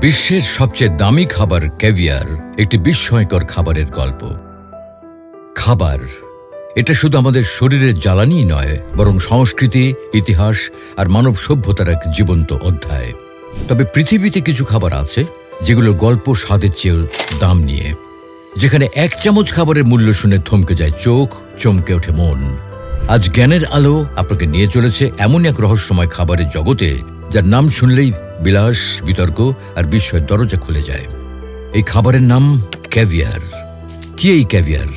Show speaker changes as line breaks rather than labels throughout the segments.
বিশ্বের সবচেয়ে দামি খাবার ক্যাভিয়ার একটি বিস্ময়কর খাবারের গল্প। খাবার এটা শুধু আমাদের শরীরের জ্বালানি নয়, বরং সংস্কৃতি, ইতিহাস আর মানব সভ্যতার এক জীবন্ত অধ্যায়। তবে পৃথিবীতে কিছু খাবার আছে যেগুলোর গল্প স্বাদের চেয়েও দাম নিয়ে, যেখানে এক চামচ খাবারের মূল্য শুনে থমকে যায় চোখ, চমকে ওঠে মন। আজ জ্ঞানের আলো আপনাকে নিয়ে চলেছে এমন এক রহস্যময় খাবারের জগতে যার নাম শুনলেই বিলাস, বিতর্ক আর বিস্ময়ের দরজা খুলে যায়। এই খাবারের নাম ক্যাভিয়ার। কি এই ক্যাভিয়ার?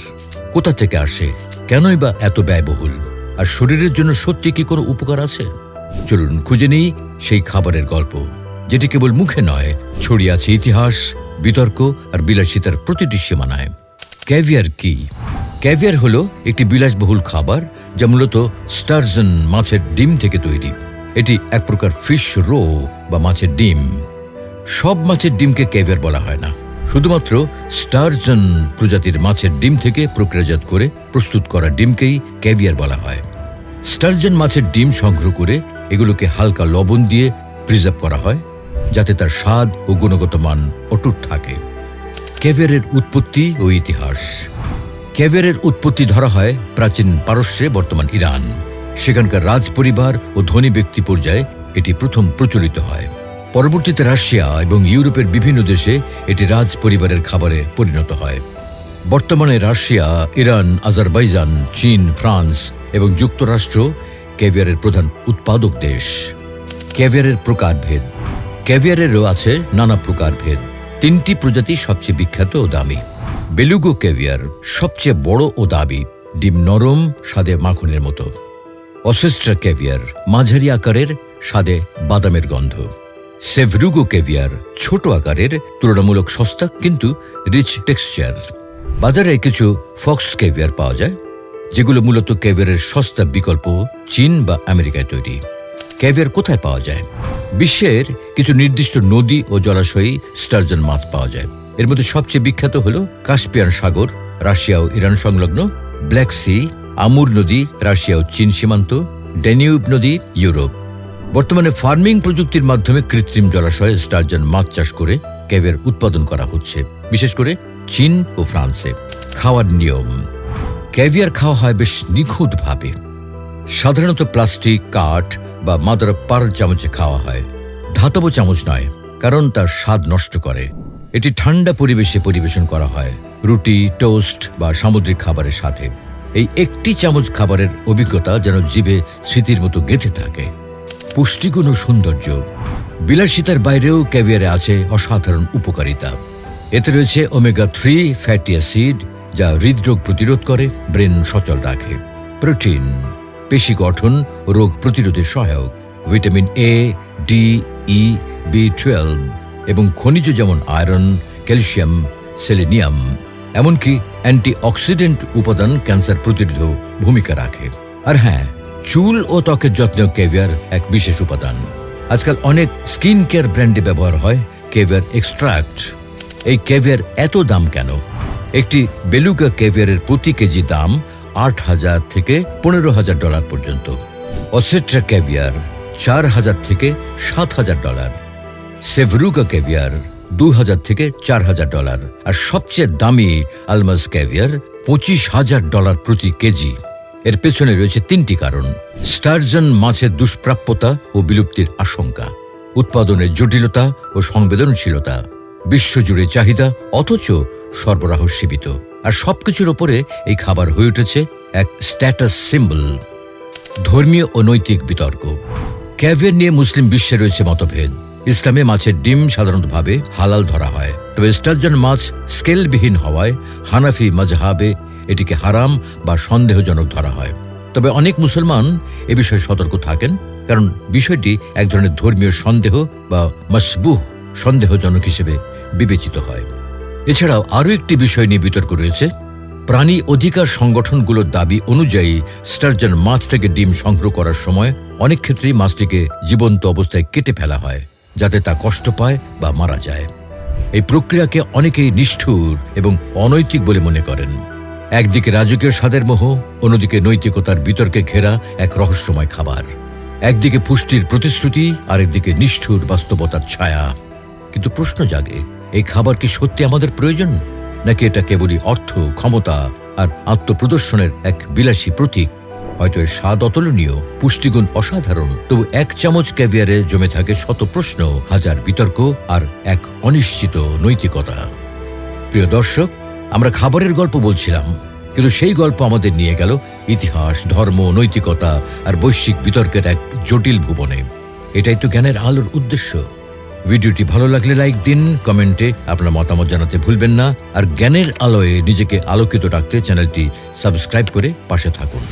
কোথা থেকে আসে? কেনই বা এত ব্যয়বহুল? আর শরীরের জন্য সত্যি কি কোনো উপকার আছে? চলুন খুঁজে নিই সেই খাবারের গল্প, যেটি কেবল মুখে নয়, ছড়িয়ে আছে ইতিহাস, বিতর্ক আর বিলাসিতার প্রতিটি সীমানায়। ক্যাভিয়ার কি? ক্যাভিয়ার হলো একটি বিলাসবহুল খাবার যা মূলত স্টারজন মাছের ডিম থেকে তৈরি। এটি এক প্রকার ফিশ রো বা মাছের ডিম। সব মাছের ডিমকে ক্যাভিয়ার বলা হয় না, শুধুমাত্র স্টারজন প্রজাতির মাছের ডিম থেকে প্রক্রিয়াজাত করে প্রস্তুত করা ডিমকেই ক্যাভিয়ার বলা হয়। স্টারজন মাছের ডিম সংগ্রহ করে এগুলোকে হালকা লবণ দিয়ে প্রিজার্ভ করা হয়, যাতে তার স্বাদ ও গুণগত মান অটুট থাকে। ক্যাভিয়ারের উৎপত্তি ও ইতিহাস। ক্যাভিয়ারের উৎপত্তি ধরা হয় প্রাচীন পারস্যে, বর্তমান ইরান। সেখানকার রাজ পরিবার ও ধনী ব্যক্তি পর্যায়ে এটি প্রথম প্রচলিত হয়। পরবর্তীতে রাশিয়া এবং ইউরোপের বিভিন্ন দেশে এটি রাজ পরিবারের খাবারে পরিণত হয়। বর্তমানে রাশিয়া, ইরান, আজারবাইজান, চীন, ফ্রান্স এবং যুক্তরাষ্ট্র ক্যাভিয়ারের প্রধান উৎপাদক দেশ। ক্যাভিয়ারের প্রকারভেদ। ক্যাভিয়ারেরও আছে নানা প্রকারভেদ। 3টি প্রজাতি সবচেয়ে বিখ্যাত ও দামি। বেলুগো ক্যাভিয়ার সবচেয়ে বড় ও দামি, ডিম নরম, স্বাদে মাখনের মতো। অসেস্ট্রা ক্যাভিয়ার মাঝারি আকারের, স্বাদে বাদামের গন্ধ। সেভরুগো ক্যাভিয়ার ছোট আকারের, তুলনামূলক সস্তা কিন্তু রিচ টেক্সচার। বাজারে কিছু ফক্স ক্যাভিয়ার পাওয়া যায়, যেগুলো মূলত ক্যাভিয়ারের সস্তা বিকল্প, চীন বা আমেরিকায় তৈরি। ক্যাভিয়ার কোথায় পাওয়া যায়? বিশ্বের কিছু নির্দিষ্ট নদী ও জলাশয়ে স্টারজন মাছ পাওয়া যায়। এর মধ্যে সবচেয়ে বিখ্যাত হল কাস্পিয়ান সাগর, রাশিয়া ও ইরান সংলগ্ন; ব্ল্যাক সি, আমুর নদী, রাশিয়া ও চীন সীমান্ত; ড্যানিউব নদী, ইউরোপ। বর্তমানে ফার্মিং প্রযুক্তির মাধ্যমে কৃত্রিম জলাশয়ে স্টারজন মাছ চাষ করে ক্যাভিয়ার উৎপাদন করা হচ্ছে, বিশেষ করে চীন ও ফ্রান্সে। খাওয়ার নিয়ম। ক্যাভিয়ার খাওয়া হয় বেশ নিখুঁতভাবে। সাধারণত প্লাস্টিক, কাঠ বা মাদার অফ পার্ল চামচে খাওয়া হয়। ধাতব চামচ নয়, কারণ তার স্বাদ নষ্ট করে। এটি ঠান্ডা পরিবেশে পরিবেশন করা হয়, রুটি, টোস্ট বা সামুদ্রিক খাবারের সাথে। এই একটি চামচ খাবারের অভিজ্ঞতা যেন জিভে স্মৃতির মতো গেঁথে থাকে। পুষ্টিগুণ ও সৌন্দর্য। বিলাসিতার বাইরেও ক্যাভিয়ারে আছে অসাধারণ উপকারিতা। এতে রয়েছে ওমেগা-3 ফ্যাটি অ্যাসিড, যা হৃদরোগ প্রতিরোধ করে, ব্রেন সচল রাখে। প্রোটিন, পেশি গঠন ও রোগ প্রতিরোধে সহায়ক। ভিটামিন এ, ডি, ই, বি12 এবং খনিজ যেমন আয়রন, ক্যালসিয়াম, সেলেনিয়াম। এমনকি অ্যান্টিঅক্সিডেন্ট উপাদান ক্যান্সার প্রতিরোধেও ভূমিকা রাখে। আর হ্যাঁ, চুল ও ত্বকের যত্নেও ক্যাভিয়ার এক বিশেষ উপাদান। আজকাল অনেক স্কিন কেয়ার ব্র্যান্ডে ব্যবহার হয় ক্যাভিয়ার এক্সট্রাক্ট। এই ক্যাভিয়ার এত দাম কেন? একটি বেলুগা ক্যাভিয়ারের প্রতি কেজি দাম $8,000 থেকে $15,000 পর্যন্ত। অসেট্রা ক্যাভিয়ার $4,000 থেকে $7,000। সেভরুগা ক্যাভিয়ার $2,000 থেকে $4,000। আর সবচেয়ে দামি আলমাজ ক্যাভিয়ার $25,000 প্রতি কেজি। এর পেছনে রয়েছে 3টি কারণ: স্টারজন মাছের দুষ্প্রাপ্যতা ও বিলুপ্তির আশঙ্কা, উৎপাদনের জটিলতা ও সংবেদনশীলতা, বিশ্বজুড়ে চাহিদা অথচ সরবরাহ সীমিত। আর সবকিছুর ওপরে এই খাবার হয়ে উঠেছে এক স্ট্যাটাস সিম্বল। ধর্মীয় ও নৈতিক বিতর্ক। ক্যাভিয়ার নিয়ে মুসলিম বিশ্বে রয়েছে মতভেদ। ইসলামে মাছের ডিম সাধারণতভাবে হালাল ধরা হয়, তবে স্টারজন মাছ স্কেলবিহীন হওয়ায় হানাফি মাজহাবে এটিকে হারাম বা সন্দেহজনক ধরা হয়। তবে অনেক মুসলমান এ বিষয়ে সতর্ক থাকেন, কারণ বিষয়টি এক ধরনের ধর্মীয় সন্দেহ বা মাসবুহ, সন্দেহজনক হিসেবে বিবেচিত হয়। এছাড়াও আরও একটি বিষয় নিয়ে বিতর্ক রয়েছে। প্রাণী অধিকার সংগঠনগুলোর দাবি অনুযায়ী স্টারজন মাছ থেকে ডিম সংগ্রহ করার সময় অনেক ক্ষেত্রেই মাছটিকে জীবন্ত অবস্থায় কেটে ফেলা হয়, যাতে তা কষ্ট পায় বা মারা যায়। এই প্রক্রিয়াকে অনেকেই নিষ্ঠুর এবং অনৈতিক বলে মনে করেন। একদিকে রাজকীয় স্বাদের মোহ, অন্যদিকে নৈতিকতার বিতর্কে ঘেরা এক রহস্যময় খাবার। একদিকে পুষ্টির প্রতিশ্রুতি, আরেকদিকে নিষ্ঠুর বাস্তবতার ছায়া। কিন্তু প্রশ্ন জাগে, এই খাবার কি সত্যি আমাদের প্রয়োজন, নাকি এটা কেবলই অর্থ, ক্ষমতা আর আত্মপ্রদর্শনের এক বিলাসী প্রতীক? হয়তো এর স্বাদ অতুলনীয়, পুষ্টিগুণ অসাধারণ, তবু 1 চামচ ক্যাভিয়ারে জমে থাকে শত প্রশ্ন, হাজার বিতর্ক আর এক অনিশ্চিত নৈতিকতা। প্রিয় দর্শক, আমরা খাবারের গল্প বলছিলাম, কিন্তু সেই গল্প আমাদের নিয়ে গেল ইতিহাস, ধর্ম, নৈতিকতা আর বৈশ্বিক বিতর্কের এক জটিল ভুবনে। এটাই তো জ্ঞানের আলোর উদ্দেশ্য। ভিডিওটি ভালো লাগলে লাইক দিন, কমেন্টে আপনার মতামত জানাতে ভুলবেন না, আর জ্ঞানের আলোয় নিজেকে আলোকিত রাখতে চ্যানেলটি সাবস্ক্রাইব করে পাশে থাকুন।